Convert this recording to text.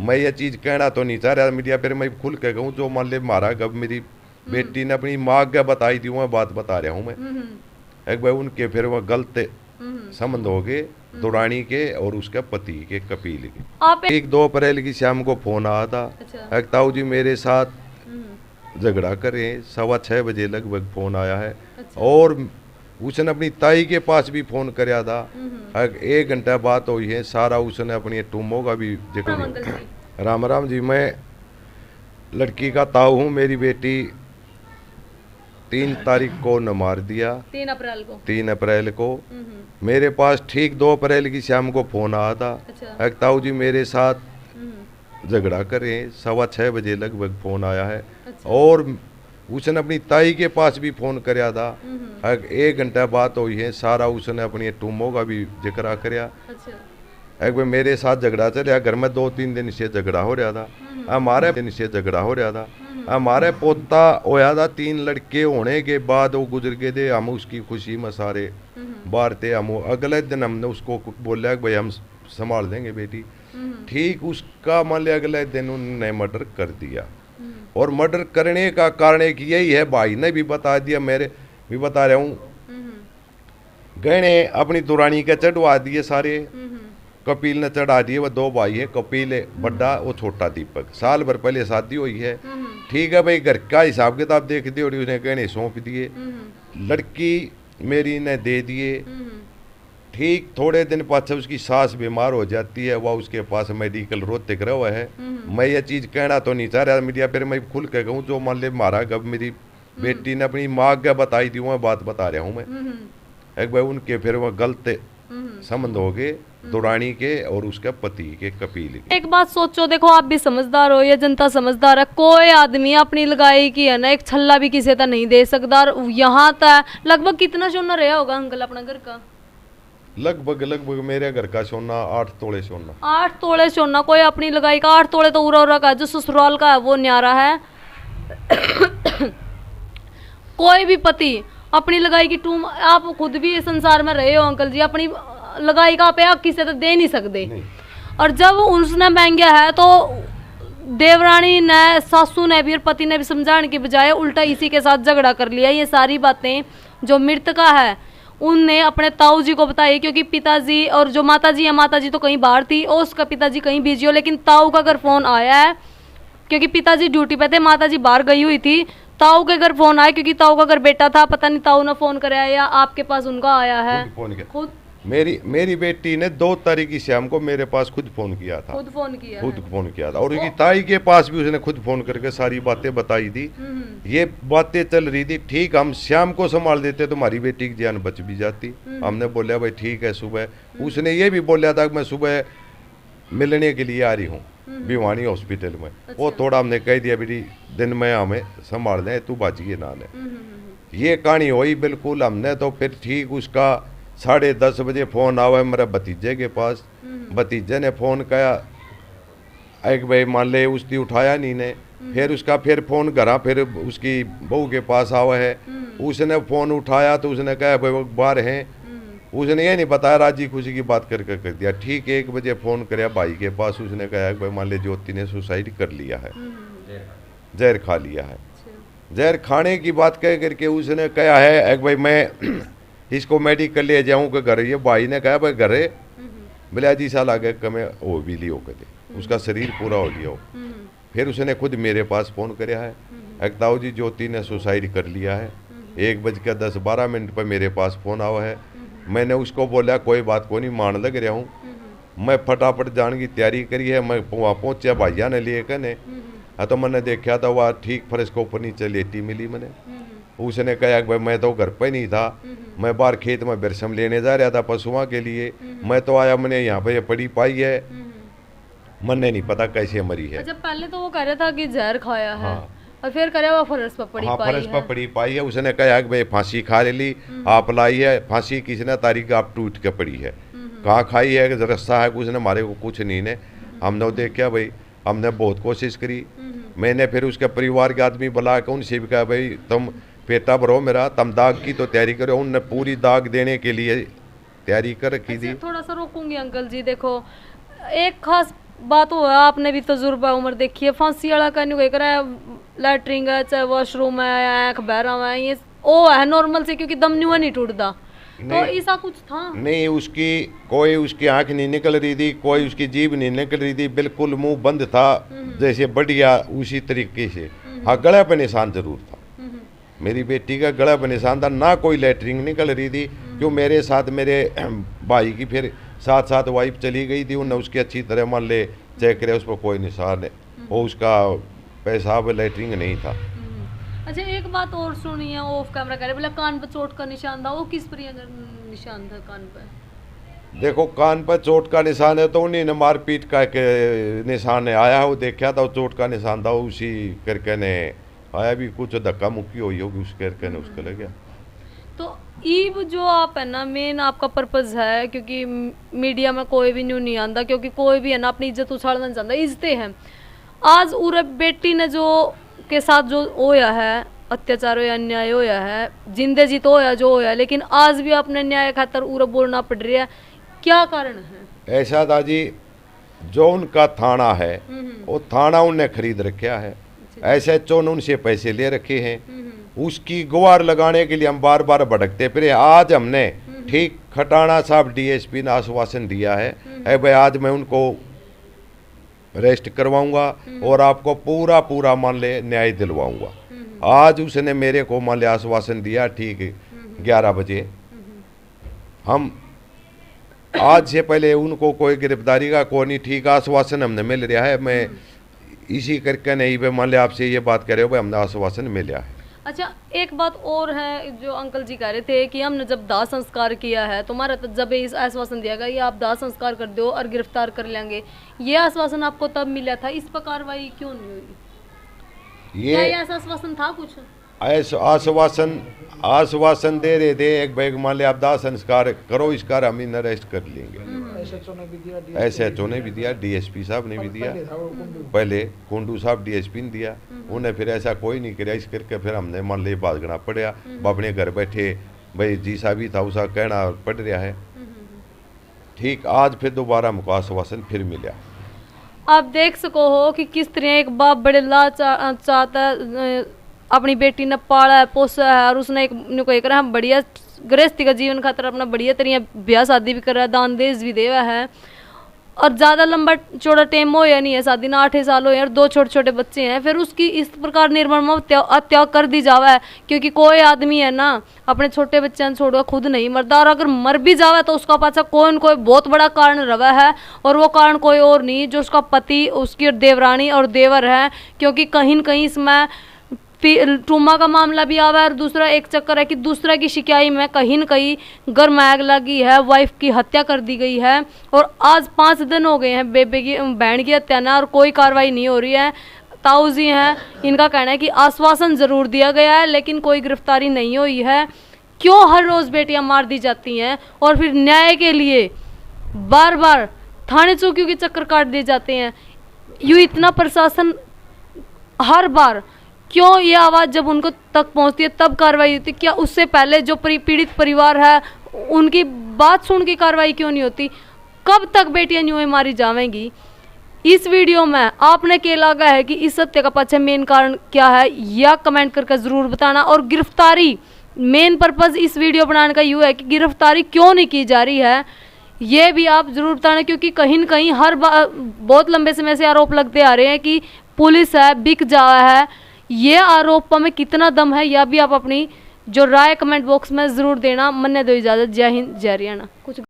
मैं ये चीज कहना तो नहीं चाह रहा मीडिया पर, मैं खुल के कहूँ जो मान ले मारा गब मेरी बेटी ने अपनी माँ के बताई थी वो बात बता रहा हूँ मैं। एक भाई उनके फिर वो गलत संबंध हो गए दुरानी के और उसके पति के कपिल के। 1-2 अप्रैल की शाम को फोन आया था। अच्छा। एक ताऊ जी मेरे साथ झगड़ा करे 6:15 बजे लगभग फोन आया है। अच्छा। और उसने अपनी ताई के पास भी फोन कराया था। 1 घंटा बात हुई है सारा। उसने अपनी टूमों का भी जिक्र। राम राम जी, मैं लड़की का ताऊ हूँ। मेरी बेटी 3 तारीख को न मार दिया। 3 अप्रैल को मेरे पास ठीक 2 अप्रैल की शाम को फोन आया था। अच्छा। एक ताऊ जी मेरे साथ झगड़ा करे 6:15 बजे लगभग फोन आया है। अच्छा। और उसने अपनी ताई के पास भी फोन कराया था। 1 घंटा बात हुई है सारा। उसने अपनी टूमों का भी जिक्र कराया। अच्छा। एक बार मेरे साथ झगड़ा चल घर में 2-3 दिन से झगड़ा हो रहा था। हमारे दिन से झगड़ा हो रहा था। हमारे पोता होया था 3 लड़के होने के बाद वो गुजर गए थे। हम उसकी खुशी में सारे बाहर थे। हम अगले दिन हमने उसको बोला कि भाई हम संभाल देंगे बेटी। ठीक उसका मान लिया अगले दिन उन्होंने मर्डर कर दिया। और मर्डर करने का कारण एक यही है, भाई ने भी बता दिया, मेरे भी बता रहा हूँ, गहने अपनी दुरानी के चढ़वा दिए सारे। कपिल ने चढ़ा दिए। वो 2 भाई है, कपिल है बड़ा, वो छोटा दीपक। साल भर पहले शादी हुई है। ठीक है भाई, घर का हिसाब किताब देख दिए और उसने गहने सौंप दिए। लड़की मेरी ने दे दिए। ठीक थोड़े दिन पाछे उसकी सास बीमार हो जाती है। वह उसके पास मेडिकल रोते कर हुआ है। मैं ये चीज कहना तो नहीं चाह रहा मीडिया पर, मैं खुल के कहूँ जो मान ले मारा गब मेरी बेटी ने अपनी माँ के बताई थी वो बात बता रहा हूँ मैं। एक भाई उनके फिर वो गलत संबंध हो गए दुरानी के और उसके पति के कपिल के। एक बात सोचो, देखो आप भी समझदार हो, ये जनता समझदार है। कोई आदमी अपनी लगाई की है ना एक छल्ला भी किसी का नहीं दे सकता। और यहाँ तक लगभग कितना सोना रहा होगा अंकल अपना घर का? लगभग मेरे घर का सोना 8 तोले सोना। 8 तोले सोना। कोई अपनी लगाई का 8 तोले तो उरा उरा का, जो ससुराल का है वो न्यारा है। कोई भी पति अपनी लगाई की टूम, आप खुद भी संसार में रहे हो अंकल जी, अपनी लगाई का पे आप किसी तो दे नहीं सकते। और जब उसने मांगा है तो देवरानी ने, सासू ने भी और पति ने भी समझाने के बजाय उल्टा इसी के साथ झगड़ा कर लिया। ये सारी बातें जो मृतका है उनने अपने ताऊ जी को बताई, क्योंकि पिताजी और जो माताजी है, माताजी तो कहीं बाहर थी और उसका पिताजी कहीं बिजी हो। लेकिन ताऊ का घर फोन आया है क्योंकि पिताजी ड्यूटी पे थे, माताजी बाहर गई हुई थी। ताऊ के घर फोन आया क्योंकि ताऊ का घर बेटा था। पता नहीं ताऊ ने फोन कराया या आपके पास उनका आया है। खुद मेरी बेटी ने 2 तारीख की शाम को मेरे पास खुद फोन किया था। खुद फोन किया था। और उसकी ताई के पास भी उसने खुद फोन करके सारी बातें बताई थी। ये बातें चल रही थी। ठीक हम शाम को संभाल देते तो हमारी बेटी की जान बच भी जाती। हमने बोला भाई ठीक है सुबह। उसने ये भी बोला था कि मैं सुबह मिलने के लिए आ रही हूँ भिवानी हॉस्पिटल में। अच्छा। वो थोड़ा हमने कह दिया बेटी दिन में हमें संभाल दें, तू बाजिए ना ले। ये कहानी हुई बिल्कुल। हमने तो फिर ठीक उसका 10:30 बजे फोन आवा मेरे भतीजे के पास। भतीजे ने फोन किया, एक भाई मान ले उसकी उठाया नहीं ने। फिर उसका फिर फोन करा, फिर उसकी बहू के पास आवा है। उसने फोन उठाया तो उसने कहा भाई वो बाहर हैं। उसने ये नहीं बताया, राजी खुशी की बात करके कर दिया। ठीक 1 बजे फोन कराया भाई के पास। उसने कहा भाई मान ले ज्योति ने सुसाइड कर लिया है, जहर खा लिया है। जहर खाने की बात कह करके उसने कहा है एक भाई मैं इसको मेडिकल ले जाऊँ के घर। ये भाई ने कहा भाई घरे बिलाजी साल आगे कमे हो भी लियो कदे, उसका शरीर पूरा हो लिया हो। फिर उसने खुद मेरे पास फोन कराया है, एक ताऊ जी ज्योति ने सुसाइड कर लिया है। 1:10-12 पर मेरे पास फोन आवा है। मैंने उसको बोला कोई बात को नहीं, मान लग रहा हूँ। मैं फटाफट जाने की तैयारी करी है। मैं वहाँ पहुँचा भैया ने लिए कने। तो मैंने देखा था वह ठीक फर्श को ऊपर नीचे लेटी मिली मैंने। उसने कहा भाई मैं तो घर पे नहीं था, मैं बाहर खेत में बिरसम लेने जा रहा था पशुओं के लिए। मैं तो आया, मैंने यहाँ पे पड़ी पाई है। मैंने नहीं पता कैसे मरी है। अच्छा, पहले तो वो कह रहा था कि जहर खाया है। हाँ। और फिर करे वो फर्श पर पड़ी पाई है। फर्श पर पड़ी पाई है। उसने कहा कि भाई फांसी खा ली आप लाई है। फांसी किसने तारीख आप टूट के पड़ी है, कहाँ खाई है, रस्सा है, उसने हमारे को कुछ नहीं ने। हमने देखा भाई, हमने बहुत कोशिश करी। मैंने फिर उसके परिवार के आदमी बुला के उनसे भी कहा भाई तुम पेटा भरो मेरा, तुम दाग की तो तैयारी करो। उनने पूरी दाग देने के लिए तैयारी कर रखी थी। थोड़ा सा रोकूंगी अंकल जी। देखो एक खास बात हो है, आपने भी तजुर्बा उम्र देखी है, फांसी वाला का नहीं करा लैटरिंग है चाहे वॉशरूम है आँख बहरा हुआ है, ये ओ है नॉर्मल से क्योंकि दम नहीं टूटता, तो ऐसा कुछ था नहीं। उसकी कोई उसकी आंख नहीं निकल रही थी, कोई उसकी जीभ नहीं निकल रही थी, बिल्कुल मुंह बंद था जैसे बढ़िया उसी तरीके से। हाँ, गला पे निशान जरूर था, मेरी बेटी का गला पे निशान था, ना कोई लेटरिंग निकल रही थी। क्यों मेरे साथ मेरे भाई की फिर साथ साथ वाइफ चली गई थी, उन्होंने उसकी अच्छी तरह मान ले चेक करे, उस पर कोई निशान है वो उसका पेशाब लेटरिंग नहीं था। अच्छा एक बात और सुनिए, ऑफ कैमरा करे बोला कान पर चोट का निशान था, वो किस पर निशान था कान पर? देखो कान पर चोट का निशान है तो उन्हीं ने मारपीट का के निशान आया है, वो देखा था वो चोट का निशान था, उसी करके ने आया भी, कुछ धक्का मुक्की हुई होगी उस करके ने उसको लग गया। तो ईब जो आप है ना मेन आपका पर्पज है, क्योंकि मीडिया में कोई भी न्यू नहीं आता, क्योंकि कोई भी है ना अपनी इज्जत उछालना चाहता, इज्जतें हैं। आज उरे बेटी ने जो के साथ जो होया है अत्याचार या अन्याय होया है, जिंदे जी तो होया जो होया, लेकिन आज भी अपने न्याय खातर उरे बोलना पड़ रहा है, क्या कारण है? ऐसा दादी जो उनका थाना है वो थाना उनने खरीद रखा है, ऐसे चोन उनसे पैसे ले रखे हैं, उसकी गुहार लगाने के लिए हम बार बार भटकते फिर। आज हमने ठीक खटाना साहब डीएसपी ने आश्वासन दिया है भाई आज मैं उनको अरेस्ट करवाऊंगा और आपको पूरा पूरा मान ले न्याय दिलवाऊंगा। आज उसने मेरे को मान ले आश्वासन दिया, ठीक 11 बजे। हम आज से पहले उनको कोई गिरफ्तारी का कोई नहीं, ठीक आश्वासन हमने मिल रहा है। मैं इसी करके नहीं भाई मान ले आपसे ये बात कर रहे हो भाई हमने आश्वासन मिला है। अच्छा एक बात और है जो अंकल जी कह रहे थे कि हमने जब दाह संस्कार किया है तुम्हारा तो जब इस आश्वासन दिया गया ये आप दाह संस्कार कर दो और गिरफ्तार कर लेंगे, ये आश्वासन आपको तब मिला था, इस पर कार्रवाई क्यों नहीं हुई? क्या ये ऐसा आश्वासन था कुछ? आश्वासन दे रहे थे एक बैग मान ले आप दाह संस्कार करो, इसका हम इन अरेस्ट कर लेंगे। SHO ने भी दिया, डीएसपी साहब ने भी दिया, पहले कुंडू साहब डीएसपी ने दिया, उन्हें फिर ऐसा कोई नहीं किया। इस करके फिर हमने मान ले बात करना पड़ा, अपने घर बैठे भाई जी साहब ही था उसका कहना पड़ रहा है। ठीक आज फिर दोबारा हमको आश्वासन फिर मिला। आप देख सको हो कि किस तरह एक बाप बड़े चाहता अपनी बेटी ने पाला है पोसा है और उसने एक करा हम बढ़िया गृहस्थी का जीवन खातर अपना बढ़िया तरीके ब्याह शादी भी कर रहा है, दान देश भी देवा है, और ज़्यादा लंबा चौड़ा टाइम हो या नहीं है शादी ना 8 साल हो यार, 2 छोटे छोटे बच्चे हैं, फिर उसकी इस प्रकार निर्मम त्याग कर दी जावा है। क्योंकि कोई आदमी है ना अपने छोटे बच्चे छोड़कर खुद नहीं मरता, और अगर मर भी जावा तो उसका पाछा कोई न कोई बहुत बड़ा कारण रहा है, और वो कारण कोई और नहीं जो उसका पति उसकी देवरानी और देवर है। क्योंकि कहीं न कहीं इसमें ट्रूमा का मामला भी आवा है, और दूसरा एक चक्कर है कि दूसरा की शिकायत में कहीं न कहीं घर में आग लगी है, वाइफ की हत्या कर दी गई है, और आज 5 दिन हो गए हैं बेबे की बहन की हत्या ना, और कोई कार्रवाई नहीं हो रही है। ताऊ जी हैं, इनका कहना है कि आश्वासन जरूर दिया गया है लेकिन कोई गिरफ्तारी नहीं हुई है। क्यों हर रोज बेटियां मार दी जाती हैं और फिर न्याय के लिए बार बार थाने चौकियों के चक्कर काट दिए जाते हैं? यूँ इतना प्रशासन हर बार क्यों ये आवाज़ जब उनको तक पहुंचती है तब कार्रवाई होती, क्या उससे पहले जो पीड़ित परिवार है उनकी बात सुन के कार्रवाई क्यों नहीं होती? कब तक बेटियां यूं ही मारी जाएंगी? इस वीडियो में आपने क्या लगा है कि इस हत्या का पीछे मेन कारण क्या है, या कमेंट करके ज़रूर बताना। और गिरफ्तारी मेन पर्पज़ इस वीडियो बनाने का यूँ है कि गिरफ्तारी क्यों नहीं की जा रही है ये भी आप ज़रूर बताना, क्योंकि कहीं न कहीं हर बार बहुत लंबे समय से आरोप लगते आ रहे हैं कि पुलिस है बिक जा है। ये आरोप में कितना दम है यह भी आप अपनी जो राय कमेंट बॉक्स में ज़रूर देना। मन्ने दो इजाज़त, जय हिंद जय हरियाणा। कुछ